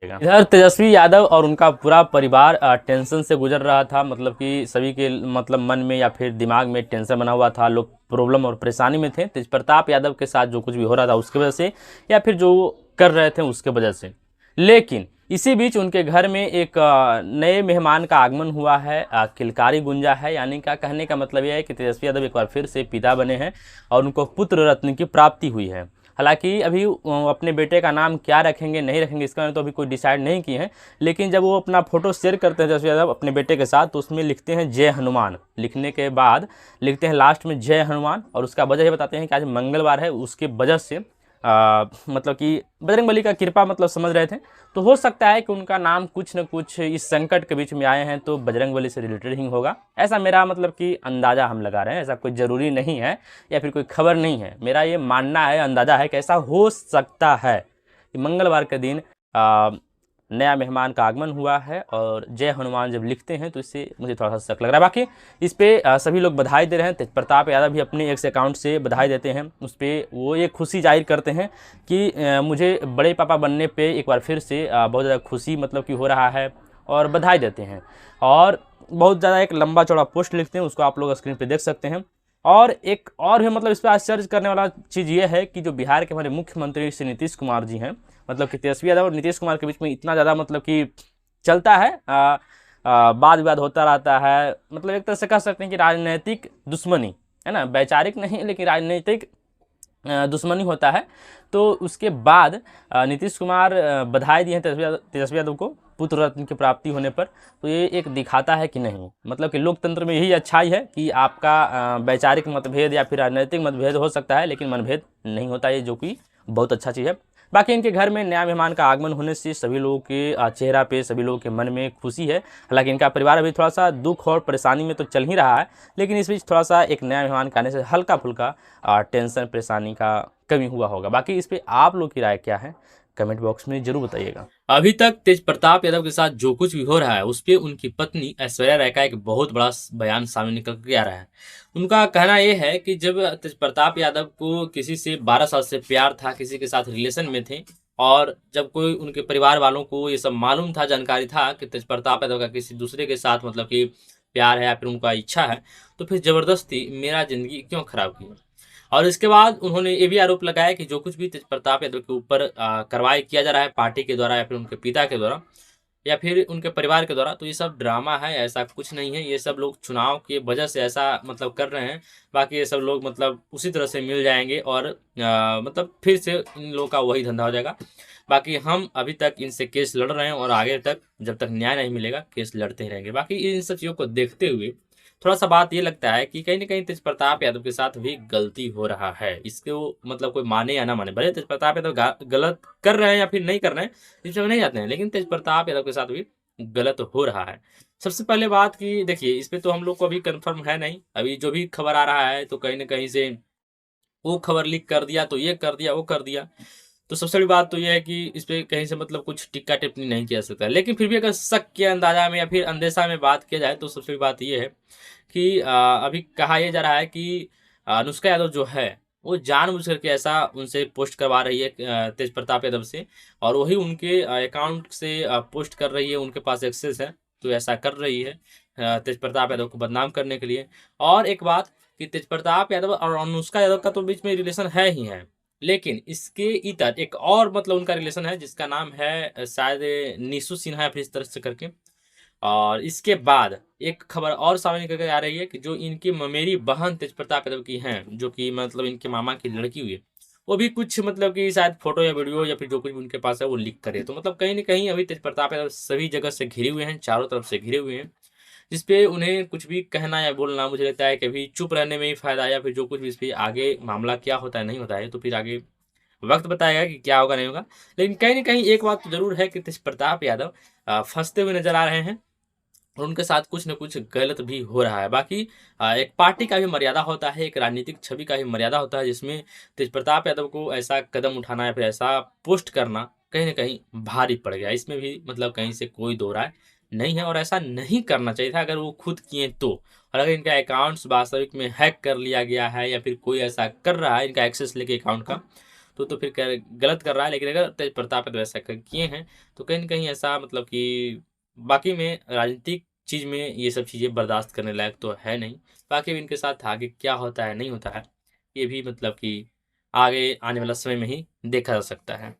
इधर तेजस्वी यादव और उनका पूरा परिवार टेंशन से गुजर रहा था। मतलब कि सभी के मतलब मन में या फिर दिमाग में टेंशन बना हुआ था। लोग प्रॉब्लम और परेशानी में थे तेज प्रताप यादव के साथ जो कुछ भी हो रहा था उसकी वजह से, या फिर जो वो कर रहे थे उसके वजह से। लेकिन इसी बीच उनके घर में एक नए मेहमान का आगमन हुआ है, किलकारी गुंजा है। यानी का कहने का मतलब यह है कि तेजस्वी यादव एक बार फिर से पिता बने हैं और उनको पुत्र रत्न की प्राप्ति हुई है। हालांकि अभी अपने बेटे का नाम क्या रखेंगे नहीं रखेंगे इसका तो अभी कोई डिसाइड नहीं किए हैं। लेकिन जब वो अपना फोटो शेयर करते हैं तेजस्वी यादव अपने बेटे के साथ, तो उसमें लिखते हैं जय हनुमान। लिखने के बाद लिखते हैं लास्ट में जय हनुमान, और उसका वजह ये बताते हैं कि आज मंगलवार है, उसके वजह से मतलब कि बजरंगबली का कृपा मतलब समझ रहे थे। तो हो सकता है कि उनका नाम कुछ न कुछ इस संकट के बीच में आए हैं तो बजरंगबली से रिलेटेड ही होगा। ऐसा मेरा मतलब कि अंदाज़ा हम लगा रहे हैं, ऐसा कोई ज़रूरी नहीं है या फिर कोई खबर नहीं है, मेरा ये मानना है, अंदाज़ा है कि ऐसा हो सकता है कि मंगलवार के दिन नया मेहमान का आगमन हुआ है। और जय हनुमान जब लिखते हैं तो इससे मुझे थोड़ा सा शक लग रहा है। बाकी इस पर सभी लोग बधाई दे रहे हैं। तेज प्रताप यादव भी अपने एक्स अकाउंट से बधाई देते हैं। उस पर वो ये खुशी जाहिर करते हैं कि मुझे बड़े पापा बनने पे एक बार फिर से बहुत ज़्यादा खुशी मतलब कि हो रहा है, और बधाई देते हैं। और बहुत ज़्यादा एक लंबा चौड़ा पोस्ट लिखते हैं, उसको आप लोग स्क्रीन पे देख सकते हैं। और एक और है मतलब इस पर आश्चर्य करने वाला चीज़ ये है कि जो बिहार के हमारे मुख्यमंत्री श्री नीतीश कुमार जी हैं, मतलब कि तेजस्वी यादव और नीतीश कुमार के बीच में इतना ज़्यादा मतलब कि चलता है, वाद विवाद होता रहता है। मतलब एक तरह से कह सकते हैं कि राजनीतिक दुश्मनी है ना, वैचारिक नहीं लेकिन राजनीतिक दुश्मनी होता है। तो उसके बाद नीतीश कुमार बधाई दिए हैं तेजस्वी यादव को पुत्र रत्न की प्राप्ति होने पर। तो ये एक दिखाता है कि नहीं, मतलब कि लोकतंत्र में यही अच्छाई है कि आपका वैचारिक मतभेद या फिर राजनीतिक मतभेद हो सकता है लेकिन मनभेद नहीं होता है, जो कि बहुत अच्छा चीज़ है। बाकी इनके घर में नया मेहमान का आगमन होने से सभी लोगों के चेहरा पे, सभी लोगों के मन में खुशी है। हालांकि इनका परिवार अभी थोड़ा सा दुख और परेशानी में तो चल ही रहा है, लेकिन इस बीच थोड़ा सा एक नया मेहमान के आने से हल्का फुल्का टेंशन परेशानी का कमी हुआ होगा। बाकी इस पर आप लोग की राय क्या है कमेंट बॉक्स में जरूर बताइएगा। अभी तक तेज प्रताप यादव के साथ जो कुछ भी हो रहा है उस पर उनकी पत्नी ऐश्वर्या राय का एक बहुत बड़ा बयान सामने निकल के आ रहा है। उनका कहना यह है कि जब तेज प्रताप यादव को किसी से 12 साल से प्यार था, किसी के साथ रिलेशन में थे, और जब कोई उनके परिवार वालों को ये सब मालूम था, जानकारी था कि तेज प्रताप यादव का किसी दूसरे के साथ मतलब कि प्यार है या फिर उनका इच्छा है, तो फिर जबरदस्ती मेरा जिंदगी क्यों खराब की। और इसके बाद उन्होंने ये भी आरोप लगाया कि जो कुछ भी तेज प्रताप यादव के ऊपर कार्रवाई किया जा रहा है पार्टी के द्वारा या फिर उनके पिता के द्वारा या फिर उनके परिवार के द्वारा, तो ये सब ड्रामा है, ऐसा कुछ नहीं है। ये सब लोग चुनाव की वजह से ऐसा मतलब कर रहे हैं। बाकी ये सब लोग मतलब उसी तरह से मिल जाएंगे और मतलब फिर से इन लोगों का वही धंधा हो जाएगा। बाकी हम अभी तक इनसे केस लड़ रहे हैं और आगे तक जब तक न्याय नहीं मिलेगा केस लड़ते ही रहेंगे। बाकी इन सब चीज़ों को देखते हुए थोड़ा सा बात ये लगता है कि कहीं ना कहीं तेज प्रताप यादव के साथ भी गलती हो रहा है। इसको मतलब कोई माने या ना माने, भले तेज प्रताप यादव गलत कर रहे हैं या फिर नहीं कर रहे हैं, इसमें नहीं जाते हैं, लेकिन तेज प्रताप यादव के साथ भी गलत हो रहा है। सबसे पहले बात की देखिए, इस पे तो हम लोग को अभी कंफर्म है नहीं। अभी जो भी खबर आ रहा है तो कहीं ना कहीं से वो खबर लीक कर दिया तो ये कर दिया वो कर दिया। तो सबसे बड़ी बात तो ये है कि इस पे कहीं से मतलब कुछ टिक्का टिप्पणी नहीं किया सकता है। लेकिन फिर भी अगर शक के अंदाजा में या फिर अंदेशा में बात किया जाए तो सबसे बड़ी बात ये है कि अभी कहा यह जा रहा है कि अनुष्का यादव जो है वो जानबूझ करके ऐसा उनसे पोस्ट करवा रही है तेज प्रताप यादव से, और वही उनके अकाउंट से पोस्ट कर रही है, उनके पास एक्सेस है तो ऐसा कर रही है तेज प्रताप यादव को बदनाम करने के लिए। और एक बात कि तेज प्रताप यादव और अनुष्का यादव का तो बीच में रिलेशन है ही है, लेकिन इसके इतर एक और मतलब उनका रिलेशन है जिसका नाम है शायद निशु सिन्हा या फिर इस तरह से करके। और इसके बाद एक खबर और सामने निकल कर आ रही है कि जो इनकी ममेरी बहन तेज प्रताप यादव की हैं, जो कि मतलब इनके मामा की लड़की हुई है, वो भी कुछ मतलब कि शायद फोटो या वीडियो या फिर जो कुछ भी उनके पास है वो लीक करे। तो मतलब कहीं ना कहीं अभी तेज प्रताप यादव सभी जगह से घिरे हुए हैं, चारों तरफ से घिरे हुए हैं, जिसपे उन्हें कुछ भी कहना या बोलना मुझे लगता है कि अभी चुप रहने में ही फायदा है, या फिर जो कुछ भी इस पर आगे मामला क्या होता है नहीं होता है तो फिर आगे वक्त बताएगा कि क्या होगा नहीं होगा। लेकिन कहीं ना कहीं एक बात तो जरूर है कि तेज प्रताप यादव फंसते हुए नजर आ रहे हैं और उनके साथ कुछ न कुछ गलत भी हो रहा है। बाकी एक पार्टी का भी मर्यादा होता है, एक राजनीतिक छवि का भी मर्यादा होता है, जिसमें तेज प्रताप यादव को ऐसा कदम उठाना या फिर ऐसा पोस्ट करना कहीं ना कहीं भारी पड़ गया। इसमें भी मतलब कहीं से कोई दो राय नहीं है और ऐसा नहीं करना चाहिए था अगर वो खुद किए तो। और अगर इनका अकाउंट्स वास्तविक में हैक कर लिया गया है या फिर कोई ऐसा कर रहा है इनका एक्सेस लेके अकाउंट का, तो फिर गलत कर रहा है। लेकिन अगर तेज प्रताप यादव ऐसा किए हैं तो कहीं ना कहीं ऐसा मतलब कि बाकी में राजनीतिक चीज में ये सब चीजें बर्दाश्त करने लायक तो है नहीं। बाकी भी इनके साथ आगे क्या होता है नहीं होता है, ये भी मतलब कि आगे आने वाला समय में ही देखा जा सकता है।